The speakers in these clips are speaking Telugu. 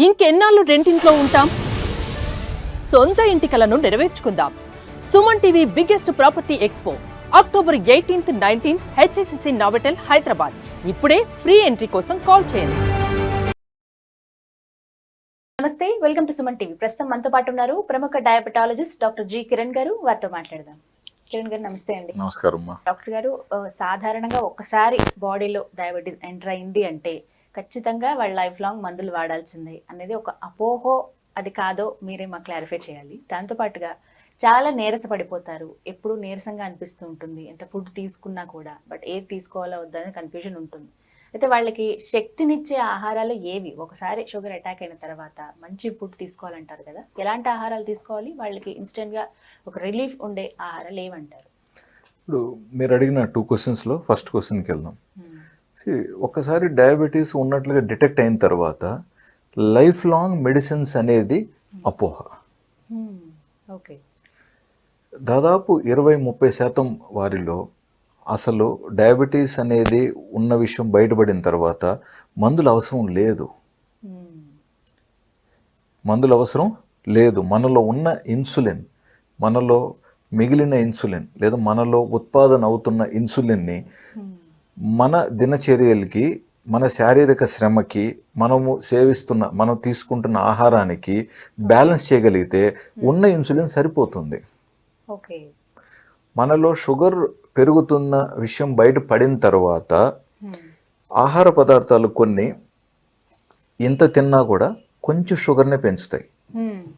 ఇంకెన్నాళ్ళు రెంటింట్లో ఉంటాం? సొంత ఇంటి కలను నెరవేర్చుకుందాం. Suman TV biggest property expo October 18th, 19th HSCC Novotel Hyderabad. ఇప్పుడే ఫ్రీ ఎంట్రీ కోసం కాల్ చేయండి. నమస్తే, వెల్కమ్ టు సుమన్ టీవీ. ప్రస్తుతం మనతో పాటు ఉన్నారు ప్రముఖ డయాబెటాలజిస్ట్ డాక్టర్ జి కిరణ్ గారు. వారితో మాట్లాడదాం. కిరణ్ గారు నమస్తే అండి. నమస్కారం. డాక్టర్ గారు, సాధారణంగా ఒక్కసారి బాడీలో డయాబెటీస్ ఎంటర్ అయింది అంటే ఖచ్చితంగా వాళ్ళ లైఫ్ లాంగ్ మందులు వాడాల్సిందే అనేది ఒక అపోహో. అది కాదో మీరే మాకు క్లారిఫై చేయాలి. దాంతోపాటుగా చాలా నీరస పడిపోతారు, ఎప్పుడు నీరసంగా అనిపిస్తూ ఉంటుంది, ఎంత ఫుడ్ తీసుకున్నా కూడా. బట్ ఏది తీసుకోవాలో వద్దని కన్ఫ్యూజన్ ఉంటుంది. అయితే వాళ్ళకి శక్తినిచ్చే ఆహారాలు ఏవి? ఒకసారి షుగర్ అటాక్ అయిన తర్వాత మంచి ఫుడ్ తీసుకోవాలంటారు కదా, ఎలాంటి ఆహారాలు తీసుకోవాలి? వాళ్ళకి ఇన్స్టెంట్గా ఒక రిలీఫ్ ఉండే ఆహారాలు ఏమంటారు? ఇప్పుడు మీరు అడిగిన 2 క్వశ్చన్స్లో ఫస్ట్ క్వశ్చన్కి వెళ్దాం. ఒకసారి డయాబెటీస్ ఉన్నట్లుగా డిటెక్ట్ అయిన తర్వాత లైఫ్ లాంగ్ మెడిసిన్స్ అనేది అపోహ. ఓకే. దాదాపు 20-30% వారిలో అసలు డయాబెటీస్ అనేది ఉన్న విషయం బయటపడిన తర్వాత మందులు అవసరం లేదు. మందులు అవసరం లేదు. మనలో ఉన్న ఇన్సులిన్, మనలో మిగిలిన ఇన్సులిన్ లేదా మనలో ఉత్పాదన అవుతున్న ఇన్సులిన్ని మన దినచర్యలకి, మన శారీరక శ్రమకి, మనం తీసుకుంటున్న ఆహారానికి బ్యాలెన్స్ చేయగలిగితే ఉన్న ఇన్సులిన్ సరిపోతుంది. ఓకే. మనలో షుగర్ పెరుగుతున్న విషయం బయటపడిన తర్వాత ఆహార పదార్థాలు కొన్ని ఎంత తిన్నా కూడా కొంచెం షుగర్నే పెంచుతాయి.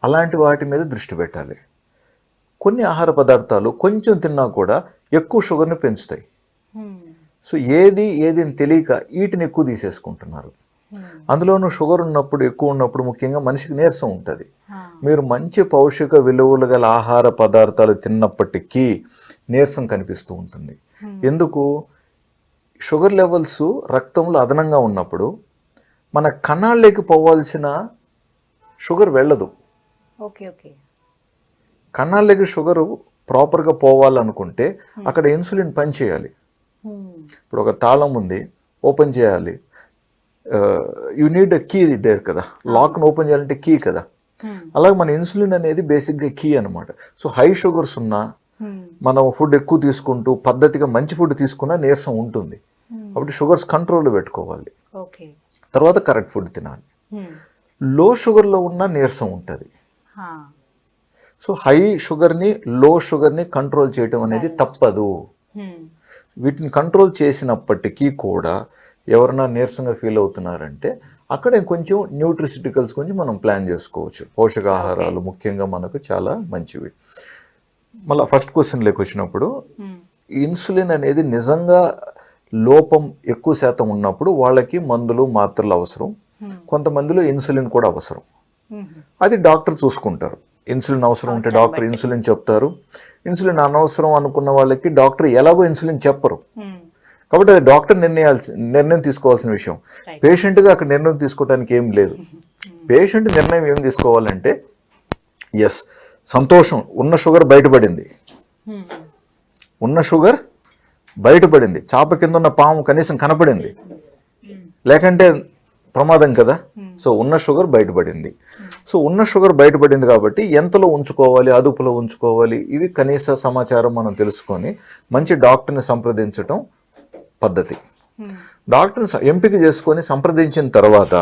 అలాంటి వాటి మీద దృష్టి పెట్టాలి. కొన్ని ఆహార పదార్థాలు కొంచెం తిన్నా కూడా ఎక్కువ షుగర్ని పెంచుతాయి. సో ఏది అని తెలియక వీటిని ఎక్కువ తీసేసుకుంటున్నారు. అందులోనూ షుగర్ ఉన్నప్పుడు, ఎక్కువ ఉన్నప్పుడు ముఖ్యంగా మనిషికి నీరసం ఉంటుంది. మీరు మంచి పౌష్టిక విలువలు గల ఆహార పదార్థాలు తిన్నప్పటికీ నీరసం కనిపిస్తూ ఉంటుంది. ఎందుకు? షుగర్ లెవెల్స్ రక్తంలో అదనంగా ఉన్నప్పుడు మన కణాల్లోకి పోవాల్సిన షుగర్ వెళ్ళదు. కణాల్లోకి షుగర్ ప్రాపర్గా పోవాలనుకుంటే అక్కడ ఇన్సులిన్ పనిచేయాలి. ఇప్పుడు ఒక తాళం ఉంది, ఓపెన్ చేయాలి, you need a key there కదా. లాక్ను ఓపెన్ చేయాలంటే కీ కదా. అలాగే మన ఇన్సులిన్ అనేది బేసిక్గా కీ అనమాట. సో హై షుగర్స్ ఉన్నా, మనం ఫుడ్ ఎక్కువ తీసుకుంటూ పద్ధతిగా మంచి ఫుడ్ తీసుకున్నా నీరసం ఉంటుంది. కాబట్టి షుగర్స్ కంట్రోల్లో పెట్టుకోవాలి. తర్వాత కరెక్ట్ ఫుడ్ తినాలి. లో షుగర్లో ఉన్న నీరసం ఉంటుంది. సో హై షుగర్ని, లో షుగర్ని కంట్రోల్ చేయడం అనేది తప్పదు. వీటిని కంట్రోల్ చేసినప్పటికీ కూడా ఎవరైనా నీరసంగా ఫీల్ అవుతున్నారంటే అక్కడ కొంచెం న్యూట్రిసిటికల్స్ కొంచెం మనం ప్లాన్ చేసుకోవచ్చు. పోషకాహారాలు ముఖ్యంగా మనకు చాలా మంచివి. మళ్ళీ ఫస్ట్ క్వశ్చన్లోకి వచ్చినప్పుడు, ఇన్సులిన్ అనేది నిజంగా లోపం ఎక్కువ శాతం ఉన్నప్పుడు వాళ్ళకి మందులు, మాత్రలు అవసరం. కొంతమందిలో ఇన్సులిన్ కూడా అవసరం. అది డాక్టర్ చూసుకుంటారు. ఇన్సులిన్ అవసరం ఉంటే డాక్టర్ ఇన్సులిన్ చెప్తారు. ఇన్సులిన్ అనవసరం అనుకున్న వాళ్ళకి డాక్టర్ ఎలాగో ఇన్సులిన్ చెప్పరు. కాబట్టి అది డాక్టర్ నిర్ణయం తీసుకోవాల్సిన విషయం. పేషెంట్గా అక్కడ నిర్ణయం తీసుకోవడానికి ఏం లేదు. పేషెంట్ నిర్ణయం ఏం తీసుకోవాలంటే, ఎస్ సంతోషం, ఉన్న షుగర్ బయటపడింది, చాప కింద ఉన్న పాము కనీసం కనపడింది, లేకంటే ప్రమాదం కదా. సో ఉన్న షుగర్ బయటపడింది. సో ఉన్న షుగర్ బయటపడింది కాబట్టి ఎంతలో ఉంచుకోవాలి, అదుపులో ఉంచుకోవాలి, ఇవి కనీస సమాచారం మనం తెలుసుకొని మంచి డాక్టర్ని సంప్రదించటం పద్ధతి. డాక్టర్ని ఎంపిక చేసుకొని సంప్రదించిన తర్వాత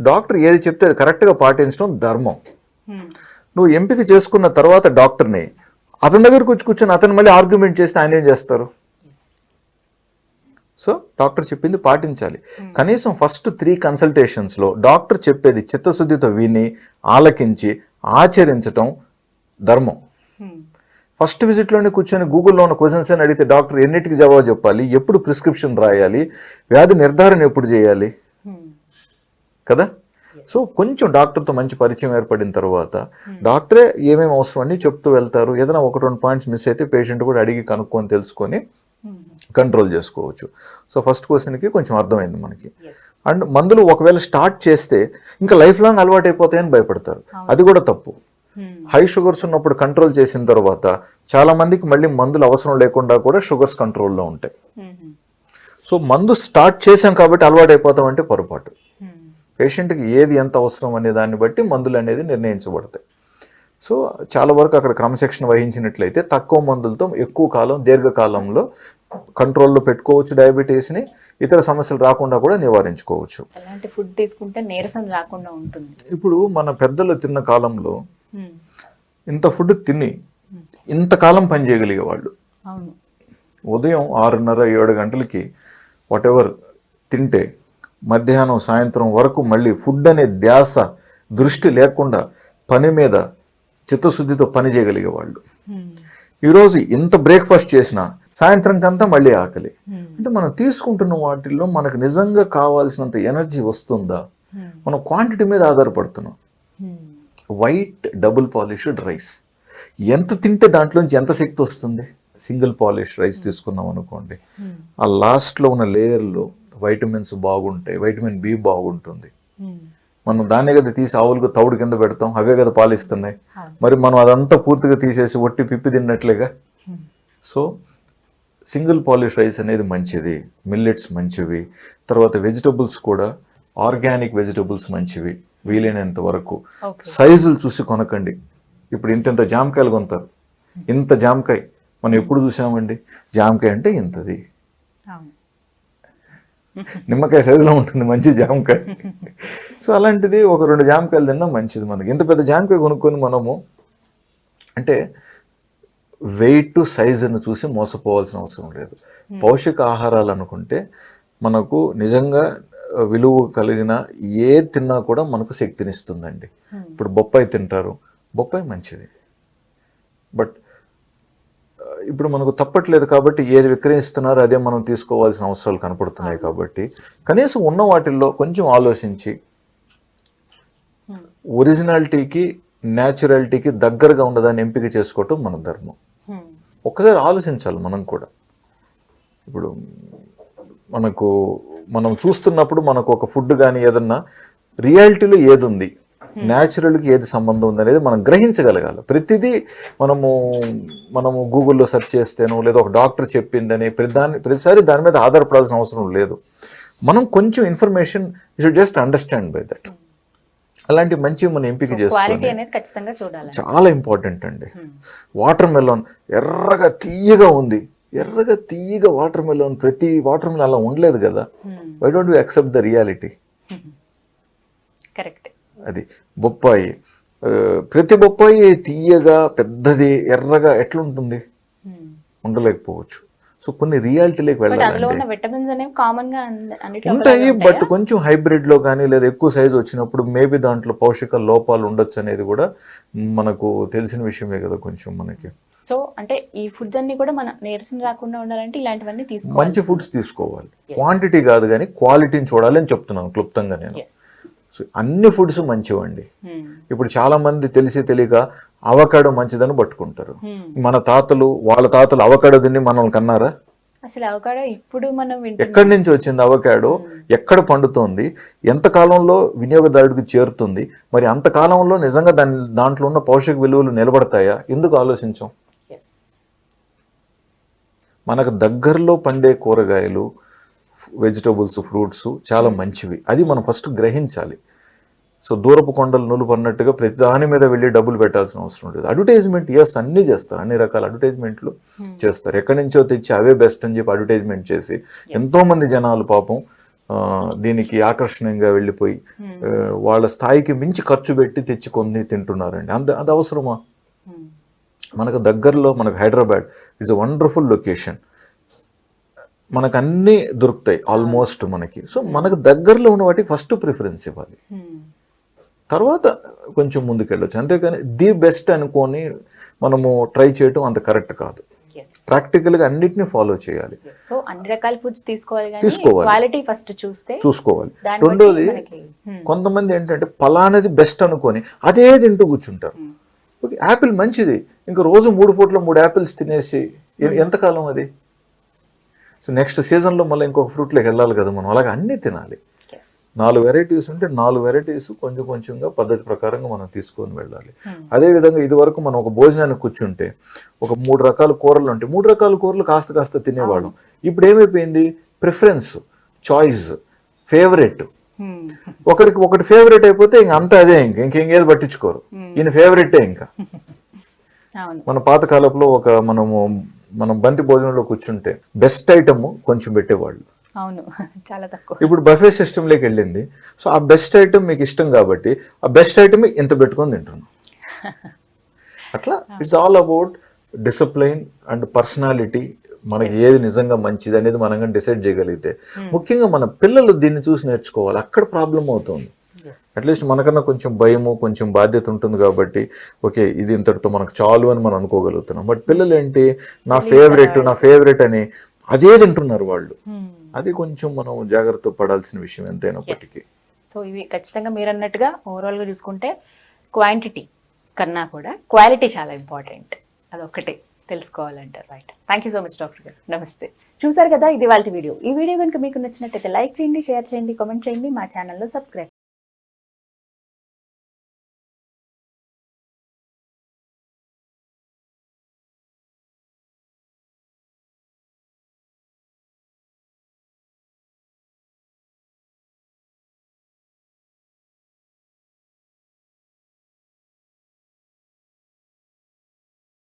డాక్టర్ ఏది చెప్తే అది కరెక్ట్గా పాటించడం ధర్మం. నువ్వు ఎంపిక చేసుకున్న తర్వాత డాక్టర్ని అతని దగ్గరకు వచ్చి కూర్చొని అతను మళ్ళీ ఆర్గ్యుమెంట్ చేస్తే ఆయన ఏం చేస్తారు? సో డాక్టర్ చెప్పింది పాటించాలి. కనీసం ఫస్ట్ 3 కన్సల్టేషన్స్లో డాక్టర్ చెప్పేది చిత్తశుద్ధితో విని, ఆలకించి, ఆచరించటం ధర్మం. ఫస్ట్ విజిట్లోనే కూర్చొని గూగుల్లో ఉన్న క్వశ్చన్స్ అని అడిగితే డాక్టర్ ఎన్నిటికి జవాబు చెప్పాలి, ఎప్పుడు ప్రిస్క్రిప్షన్ రాయాలి, వ్యాధి నిర్ధారణ ఎప్పుడు చేయాలి కదా. సో కొంచెం డాక్టర్తో మంచి పరిచయం ఏర్పడిన తర్వాత డాక్టరే ఏమేమి అవసరం అని చెప్తూ వెళ్తారు. ఏదైనా 1-2 పాయింట్స్ మిస్ అయితే పేషెంట్ కూడా అడిగి కనుక్కొని తెలుసుకొని కంట్రోల్ చేసుకోవచ్చు. సో ఫస్ట్ క్వశ్చన్కి కొంచెం అర్థమైంది మనకి. అండ్ మందులు ఒకవేళ స్టార్ట్ చేస్తే ఇంకా లైఫ్ లాంగ్ అలవాటు అయిపోతాయని భయపడతారు. అది కూడా తప్పు. హై షుగర్స్ ఉన్నప్పుడు కంట్రోల్ చేసిన తర్వాత చాలా మందికి మళ్ళీ మందులు అవసరం లేకుండా కూడా షుగర్స్ కంట్రోల్లో ఉంటాయి. సో మందు స్టార్ట్ చేసాం కాబట్టి అలవాటు అయిపోతాం అంటే పొరపాటు. పేషెంట్కి ఏది ఎంత అవసరం అనే దాన్ని బట్టి మందులు అనేది నిర్ణయించబడతాయి. సో చాలా వరకు అక్కడ క్రమశిక్షణ వహించినట్లయితే తక్కువ మందులతో ఎక్కువ కాలం దీర్ఘకాలంలో కంట్రోల్లో పెట్టుకోవచ్చు డయాబెటీస్ని, ఇతర సమస్యలు రాకుండా కూడా నివారించుకోవచ్చు. ఎలాంటి ఫుడ్ తీసుకుంటే నీరసం రాకుండా ఉంటుంది? ఇప్పుడు మన పెద్దలు తిన్న కాలంలో ఇంత ఫుడ్ తిని ఇంతకాలం పనిచేయగలిగే వాళ్ళు. అవును. ఉదయం 6:30-7 గంటలకి వాటెవర్ తింటే మధ్యాహ్నం సాయంత్రం వరకు మళ్ళీ ఫుడ్ అనే ధ్యాస దృష్టి లేకుండా పని మీద చిత్తశుద్ధితో పని చేయగలిగే వాళ్ళు. ఈరోజు ఇంత బ్రేక్ఫాస్ట్ చేసినా సాయంత్రంకంతా మళ్ళీ ఆకలి. అంటే మనం తీసుకుంటున్న వాటిల్లో మనకు నిజంగా కావాల్సినంత ఎనర్జీ వస్తుందా? మనం క్వాంటిటీ మీద ఆధారపడుతున్నాం. వైట్ డబుల్ పాలిష్డ్ రైస్ ఎంత తింటే దాంట్లోంచి ఎంత శక్తి వస్తుంది? సింగిల్ పాలిష్ రైస్ తీసుకున్నాం అనుకోండి, ఆ లాస్ట్లో ఉన్న లేయర్లో వైటమిన్స్ బాగుంటాయి, వైటమిన్ బి బాగుంటుంది. మనం దాన్నే కదా తీసి ఆవులకు తౌడు కింద పెడతాం, అవే కదా పాలిస్తున్నాయి. మరి మనం అదంతా పూర్తిగా తీసేసి ఒట్టి పిప్పి తిన్నట్లేగా. సో సింగిల్ పాలిష్ రైస్ అనేది మంచిది, మిల్లెట్స్ మంచివి. తర్వాత వెజిటబుల్స్ కూడా ఆర్గానిక్ వెజిటబుల్స్ మంచివి వీలైనంత వరకు. సైజులు చూసి కొనకండి. ఇప్పుడు ఇంత జామకాయలు కొంటారు, ఇంత జామకాయ మనం ఎప్పుడు చూసామండి? జామకాయ అంటే ఇంతది, నిమ్మకాయ సైజులో ఉంటుంది మంచి జామకాయ. సో అలాంటిది ఒక 2 జామకాయలు తిన్నా మంచిది. మనకి ఇంత పెద్ద జామకాయ కొనుక్కొని మనము అంటే వెయిట్ సైజును చూసి మోసపోవాల్సిన అవసరం లేదు. పౌష్టిక ఆహారాలు అనుకుంటే మనకు నిజంగా విలువ కలిగిన ఏ తిన్నా కూడా మనకు శక్తినిస్తుందండి. ఇప్పుడు బొప్పాయి తింటారు, బొప్పాయి మంచిది. బట్ ఇప్పుడు మనకు తప్పట్లేదు కాబట్టి ఏది విక్రయిస్తున్నారో అదే మనం తీసుకోవాల్సిన అవసరాలు కనపడుతున్నాయి. కాబట్టి కనీసం ఉన్న వాటిల్లో కొంచెం ఆలోచించి ఒరిజినాలిటీకి న్యాచురాలిటీకి దగ్గరగా ఉన్నదాన్ని ఎంపిక చేసుకోవటం మన ధర్మం. ఒక్కసారి ఆలోచించాలి మనం కూడా. ఇప్పుడు మనం చూస్తున్నప్పుడు మనకు ఒక ఫుడ్ కానీ ఏదన్నా రియాలిటీలో ఏది ఉంది, న్యాచురల్కి ఏది సంబంధం ఉంది అనేది మనం గ్రహించగలగాలి. ప్రతిదీ మనము గూగుల్లో సెర్చ్ చేస్తేనో లేదా ఒక డాక్టర్ చెప్పిందని ప్రతిసారి దాని మీద ఆధారపడాల్సిన అవసరం లేదు. మనం కొంచెం information you should just understand by that. అలాంటి మంచి మనం ఎంపిక చేసుకోవాలి, చాలా ఇంపార్టెంట్ అండి. వాటర్ మెలోన్ ఎర్రగా తీయగా ఉంది, ఎర్రగా తీయగా వాటర్ మెలోన్, ప్రతి వాటర్ మెలోన్ అలా ఉండలేదు కదా. Why don't you accept the reality? Correct. అది బొప్పాయి, ప్రతి బొప్పాయి తీయగా పెద్దది ఎర్రగా ఎట్లుంటుంది? ఉండలేకపోవచ్చు. సో కొన్ని రియాలిటీలోకి వెళ్ళాలి ఉంటాయి. బట్ కొంచెం హైబ్రిడ్ లో కానీ లేదా ఎక్కువ సైజు వచ్చినప్పుడు మేబీ దాంట్లో పౌష్టిక లోపాలు ఉండొచ్చు అనేది కూడా మనకు తెలిసిన విషయమే కదా కొంచెం మనకి. సో అంటే ఈ ఫుడ్స్ అన్ని కూడా మన నీరసం రాకుండా ఉండాలంటే ఇలాంటివన్నీ తీసుకోవాలి, మంచి ఫుడ్స్ తీసుకోవాలి. క్వాంటిటీ కాదు కానీ క్వాలిటీని చూడాలి అని చెప్తున్నాను క్లుప్తంగా నేను. అన్ని ఫుడ్స్ మంచివండి. ఇప్పుడు చాలా మంది తెలిసి తెలియక అవకాడో మంచిదని పట్టుకుంటారు. మన తాతలు వాళ్ళ తాతలు అవకాడో తిని మనల్ని కన్నారా? అసలు అవకాడో ఇప్పుడు మనం ఎక్కడి నుంచి వచ్చింది? అవకాడో ఎక్కడ పండుతోంది? ఎంత కాలంలో వినియోగదారుడికి చేరుతుంది? మరి అంత కాలంలో నిజంగా దాంట్లో ఉన్న పోషక విలువలు నిలబడతాయా? ఎందుకు ఆలోచించాం? మనకు దగ్గరలో పండే కూరగాయలు, వెజిటబుల్స్, ఫ్రూట్స్ చాలా మంచివి. అది మనం ఫస్ట్ గ్రహించాలి. సో దూరపు కొండలు నులుపు అన్నట్టుగా ప్రతి దాని మీద వెళ్ళి డబ్బులు పెట్టాల్సిన అవసరం లేదు. అడ్వర్టైజ్మెంట్ అన్నీ చేస్తారు, అన్ని రకాల అడ్వర్టైజ్మెంట్లు చేస్తారు. ఎక్కడి నుంచో తెచ్చి అవే బెస్ట్ అని చెప్పి అడ్వర్టైజ్మెంట్ చేసి ఎంతో మంది జనాలు పాపం దీనికి ఆకర్షణీయంగా వెళ్ళిపోయి వాళ్ళ స్థాయికి మించి ఖర్చు పెట్టి తెచ్చి కొన్ని తింటున్నారండి. అది అవసరమా? మనకు దగ్గరలో మనకు Hyderabad is a wonderful location. మనకు అన్నీ దొరుకుతాయి ఆల్మోస్ట్ మనకి. సో మనకు దగ్గరలో ఉన్న వాటికి ఫస్ట్ ప్రిఫరెన్స్ ఇవ్వాలి, తర్వాత కొంచెం ముందుకెళ్ళొచ్చు. అంతేకాని ది బెస్ట్ అనుకొని మనము ట్రై చేయటం అంత కరెక్ట్ కాదు. ప్రాక్టికల్గా అన్నిటిని ఫాలో చేయాలి. సో అన్ని రకాల ఫుడ్స్ తీసుకోవాలి, ఫస్ట్ చూసుకోవాలి. రెండోది, కొంతమంది ఏంటంటే పలానది బెస్ట్ అనుకొని అదే తింటూ కూర్చుంటారు. ఓకే, యాపిల్ మంచిది, ఇంకా రోజు 3 పూట్ల 3 యాపిల్స్ తినేసి ఎంతకాలం అది? సో నెక్స్ట్ సీజన్లో మళ్ళీ ఇంకొక ఫ్రూట్లోకి వెళ్ళాలి కదా మనం. అలాగే అన్నీ తినాలి. 4 వెరైటీస్ ఉంటే 4 వెరైటీస్ కొంచెం కొంచెంగా పద్ధతి ప్రకారంగా మనం తీసుకొని వెళ్ళాలి. అదేవిధంగా ఇది వరకు మనం ఒక భోజనానికి కూర్చుంటే ఒక 3 రకాల కూరలు ఉంటాయి, 3 రకాల కూరలు కాస్త తినేవాళ్ళం. ఇప్పుడు ఏమైపోయింది? ప్రిఫరెన్స్, చాయిస్, ఫేవరెట్ ఒకరికి ఒకటి ఫేవరెట్ అయిపోతే ఇంక అంతా అదే ఇంకేది పట్టించుకోరు. ఈయన ఫేవరెటే ఇంకా. అవును. మన పాత కాలంలో మనం బంతి భోజనంలో కూర్చుంటే బెస్ట్ ఐటమ్ కొంచెం పెట్టేవాళ్ళు. అవును, చాలా తక్కువ. ఇప్పుడు బఫే సిస్టంలోకి వెళ్ళింది. సో ఆ బెస్ట్ ఐటమ్ మీకు ఇష్టం కాబట్టి ఆ బెస్ట్ ఐటమ్ ఇంత పెట్టుకొని తింటున్నాం. అట్లా it's all about discipline and personality. మనకి ఏది నిజంగా మంచిది అనేది మనం డిసైడ్ చేయగలిగితే, ముఖ్యంగా మన పిల్లలు దీన్ని చూసి నేర్చుకోవాలి. అక్కడ ప్రాబ్లం అవుతుంది. అట్లీస్ట్ మనకన్నా కొంచెం భయము, కొంచెం బాధ్యత ఉంటుంది కాబట్టి ఓకే ఇది ఇంతటితో మనకు చాలు అని మనం అనుకోగలుగుతున్నాం. బట్ పిల్లలు ఏంటి, నా ఫేవరెట్ అని అదే తింటున్నారు వాళ్ళు. అది కొంచెం మనం జాగ్రత్త పడాల్సిన విషయం ఎంతైనప్పటికీ. సో ఇవి ఖచ్చితంగా మీరు అన్నట్టుగా ఓవరాల్గా చూసుకుంటే క్వాంటిటీ కన్నా కూడా క్వాలిటీ చాలా ఇంపార్టెంట్. అదొక్కటే తెలుసుకోవాలంటారు. Right. Thank you so much doctor గారు. నమస్తే. చూసారు కదా, ఇది వాళ్ళ వీడియో. ఈ వీడియో కనుక మీకు నచ్చినట్టయితే లైక్ చేయండి, షేర్ చేయండి, కామెంట్ చేయండి, మా ఛానల్లో సబ్స్క్రైబ్